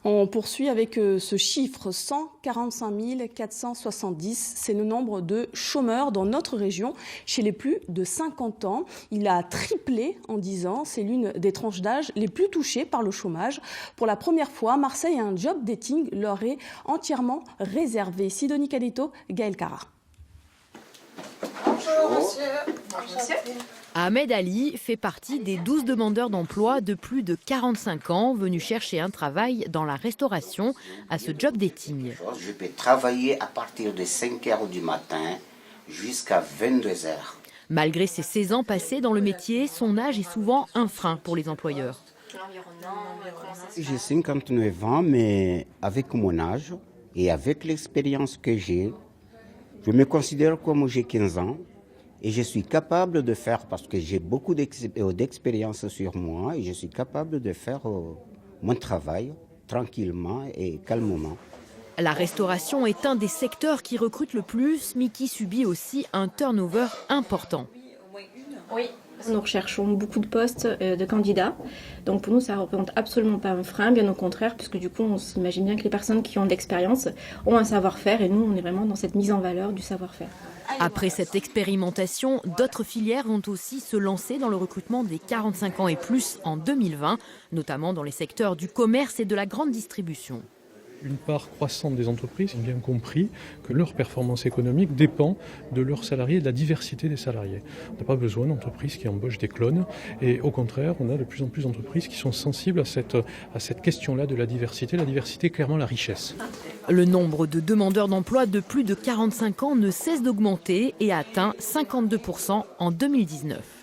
On poursuit avec ce chiffre, 145 470. C'est le nombre de chômeurs dans notre région chez les plus de 50 ans. Il a triplé en 10 ans. C'est l'une des tranches d'âge les plus touchées par le chômage. Pour la première fois, Marseille, un job dating leur est entièrement réservé. Sidonie Cadetto, Gaël Cara. Bonjour monsieur. Bonjour monsieur. Ahmed Ali fait partie des 12 demandeurs d'emploi de plus de 45 ans venus chercher un travail dans la restauration à ce job dating. Je peux travailler à partir de 5 h du matin jusqu'à 22 h. Malgré ses 16 ans passés dans le métier, son âge est souvent un frein pour les employeurs. J'ai 59 ans, mais avec mon âge et avec l'expérience que j'ai, je me considère comme j'ai 15 ans. Et je suis capable de faire, parce que j'ai beaucoup d'expérience sur moi, et je suis capable de faire mon travail tranquillement et calmement. La restauration est un des secteurs qui recrute le plus, mais qui subit aussi un turnover important. Oui. Nous recherchons beaucoup de postes de candidats. Donc pour nous, ça ne représente absolument pas un frein, bien au contraire, puisque du coup, on s'imagine bien que les personnes qui ont de l'expérience ont un savoir-faire et nous, on est vraiment dans cette mise en valeur du savoir-faire. Après cette expérimentation, d'autres filières vont aussi se lancer dans le recrutement des 45 ans et plus en 2020, notamment dans les secteurs du commerce et de la grande distribution. Une part croissante des entreprises ont bien compris que leur performance économique dépend de leurs salariés et de la diversité des salariés. On n'a pas besoin d'entreprises qui embauchent des clones et au contraire, on a de plus en plus d'entreprises qui sont sensibles à cette question-là de la diversité. La diversité, clairement la richesse. Le nombre de demandeurs d'emploi de plus de 45 ans ne cesse d'augmenter et a atteint 52% en 2019.